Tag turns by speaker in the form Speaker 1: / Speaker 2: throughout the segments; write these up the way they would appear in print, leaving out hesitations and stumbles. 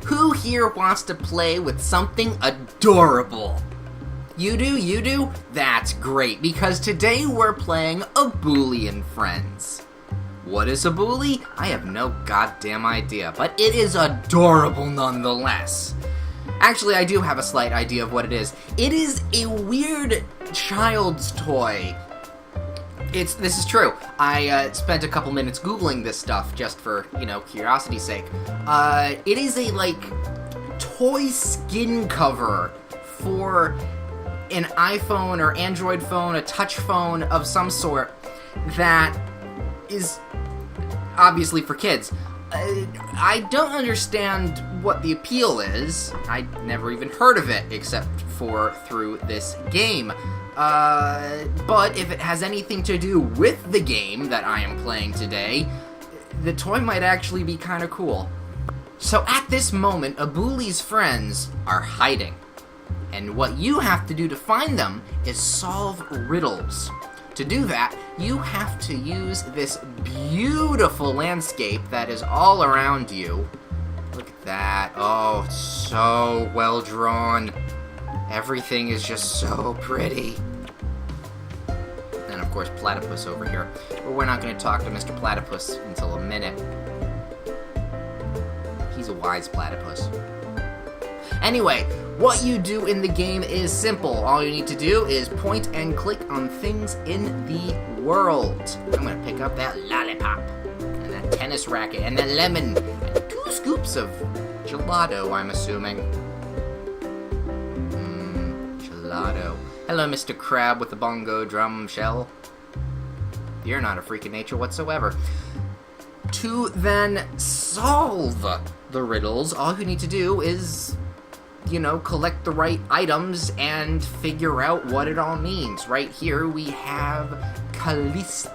Speaker 1: Who here wants to play with something adorable? You do? You do? That's great, because today we're playing Ubooly and Friends. What is Ubooly? I have no goddamn idea, but it is adorable nonetheless. Actually, I do have a slight idea of what it is. It is a weird child's toy. This is true. I spent a couple minutes Googling this stuff just for, curiosity's sake. It is a, toy skin cover for an iPhone or Android phone, a touch phone of some sort that is obviously for kids. I don't understand what the appeal is. I never even heard of it except for through this game. But if it has anything to do with the game that I am playing today, the toy might actually be kind of cool. So at this moment, Ubooly's friends are hiding. And what you have to do to find them is solve riddles. To do that, you have to use this beautiful landscape that is all around you. Look at that. Oh, so well drawn. Everything is just so pretty. And of course, Platypus over here. But we're not going to talk to Mr. Platypus until a minute. He's a wise platypus. Anyway, what you do in the game is simple. All you need to do is point and click on things in the world. I'm going to pick up that lollipop, and that tennis racket, and that lemon, and 2 scoops of gelato, I'm assuming. Gelato. Hello, Mr. Crab with the bongo drum shell. You're not a freak of nature whatsoever. To then solve the riddles, all you need to do is, collect the right items and figure out what it all means. Right here we have Calesti?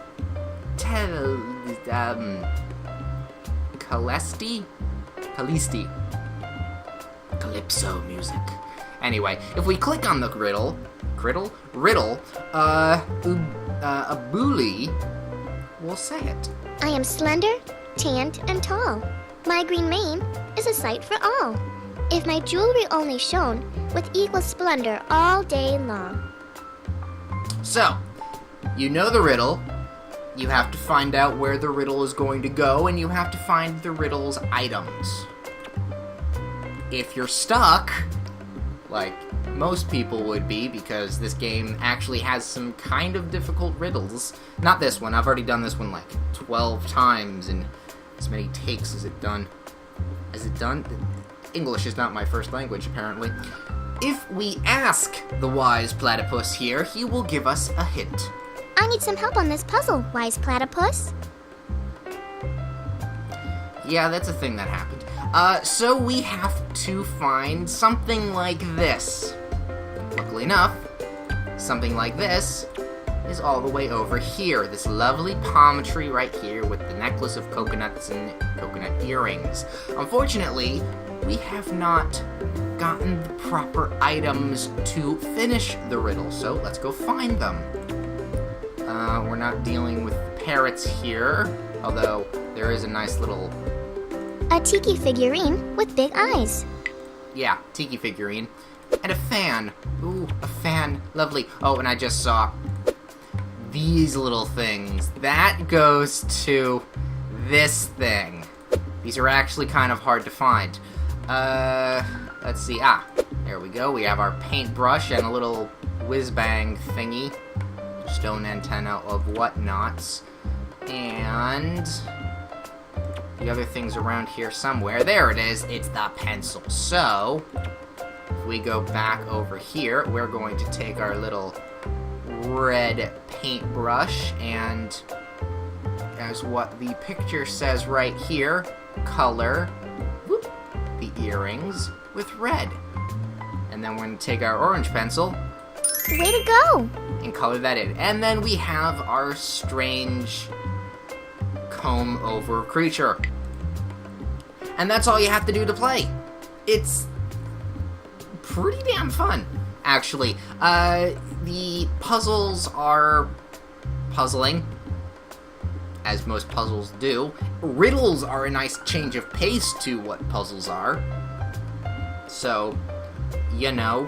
Speaker 1: Calypso music. Anyway, if we click on the riddle, Ubooly will say it.
Speaker 2: I am slender, tanned, and tall. My green mane is a sight for all. If my jewelry only shone with equal splendor all day long.
Speaker 1: So, you know the riddle. You have to find out where the riddle is going to go, and you have to find the riddle's items. If you're stuck, like most people would be, because this game actually has some kind of difficult riddles. Not this one. I've already done this one 12 times, and as many takes as it done. English is not my first language, apparently. If we ask the wise platypus here, he will give us a hint.
Speaker 2: I need some help on this puzzle, wise platypus.
Speaker 1: Yeah, that's a thing that happened. So we have to find something like this. Luckily enough, something like this is all the way over here. This lovely palm tree right here with the necklace of coconuts and coconut earrings. Unfortunately, we have not gotten the proper items to finish the riddle, so let's go find them. We're not dealing with parrots here, although there is a nice little...
Speaker 2: A tiki figurine with big eyes.
Speaker 1: Yeah, tiki figurine. And a fan. Ooh, a fan. Lovely. Oh, and I just saw these little things. That goes to this thing. These are actually kind of hard to find. Let's see. There we go. We have our paintbrush and a little whiz-bang thingy. Stone antenna of whatnots. And the other thing's around here somewhere. There it is. It's the pencil. So, if we go back over here, we're going to take our little red paintbrush and, as what the picture says right here, color the earrings with red. And then we're going to take our orange pencil.
Speaker 2: Way to go!
Speaker 1: And color that in. And then we have our strange comb-over creature. And that's all you have to do to play. It's pretty damn fun, actually. The puzzles are puzzling, as most puzzles do. Riddles are a nice change of pace to what puzzles are. So, you know,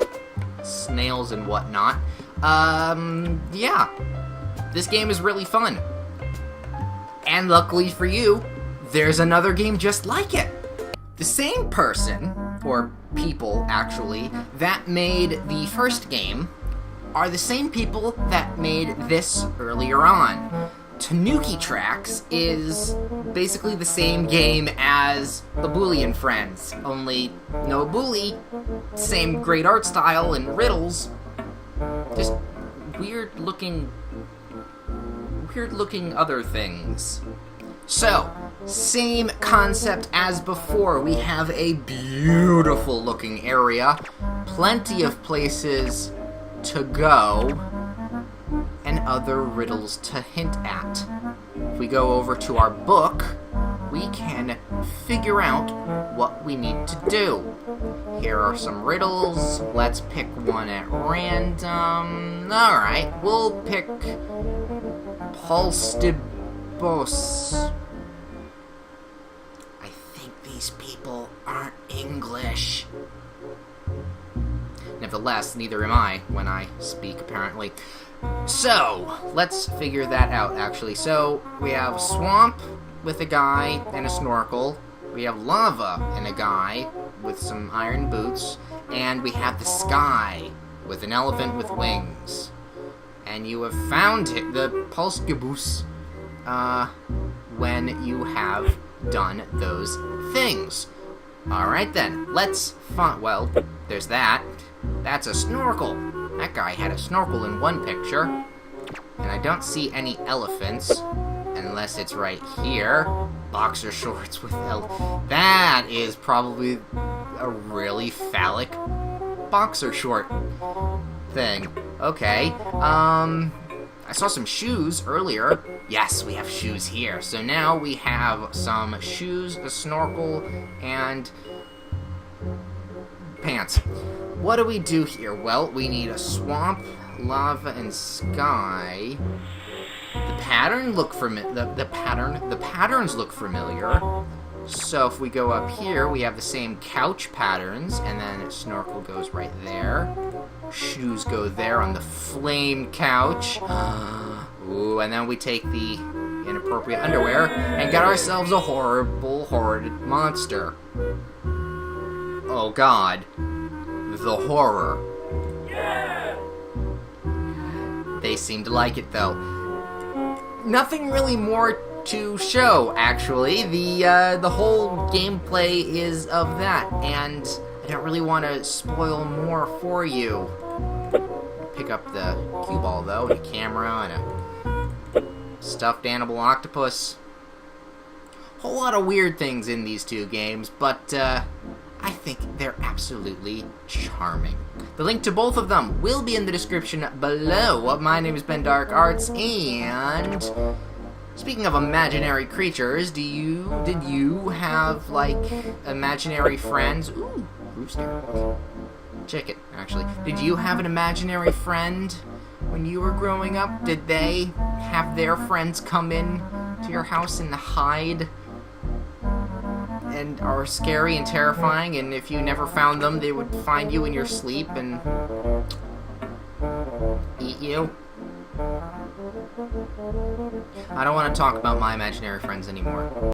Speaker 1: snails and whatnot. Yeah. This game is really fun. And luckily for you, there's another game just like it. The same person, or people actually, that made the first game are the same people that made this earlier on. Tanuki Tracks is basically the same game as Ubooly and Friends, only no Ubooly, same great art style and riddles, just weird looking other things. So, same concept as before. We have a beautiful looking area, plenty of places to go, and other riddles to hint at. If we go over to our book, we can figure out what we need to do. Here are some riddles. Let's pick one at random. Alright, we'll pick Polstibos. I think these people aren't English. Nevertheless, neither am I when I speak, apparently. So, let's figure that out, actually. So, we have swamp with a guy and a snorkel. We have lava and a guy with some iron boots. And we have the sky with an elephant with wings. And you have found it, the Polskibus, when you have done those things. Alright then, let's find, well, there's that. That's a snorkel. That guy had a snorkel in one picture. And I don't see any elephants, unless it's right here. Boxer shorts with that is probably a really phallic boxer short thing. Okay, I saw some shoes earlier. Yes, we have shoes here. So now we have some shoes, a snorkel, and pants. What do we do here? Well, we need a swamp, lava, and sky. The patterns look familiar. So if we go up here, we have the same couch patterns, and then snorkel goes right there. Shoes go there on the flame couch. Ooh, and then we take the inappropriate underwear and get ourselves a horrid monster. Oh god. The horror. Yeah! They seem to like it, though. Nothing really more to show, actually. The whole gameplay is of that, and I don't really want to spoil more for you. Pick up the cue ball, though, and a camera, and a stuffed animal octopus. Whole lot of weird things in these two games, but, I think they're absolutely charming. The link to both of them will be in the description below. My name is Ben Dark Arts, and speaking of imaginary creatures, did you have, like, imaginary friends? Ooh, rooster. Chicken, actually. Did you have an imaginary friend when you were growing up? Did they have their friends come in to your house and hide and are scary and terrifying, and if you never found them, they would find you in your sleep and eat you? I don't want to talk about my imaginary friends anymore.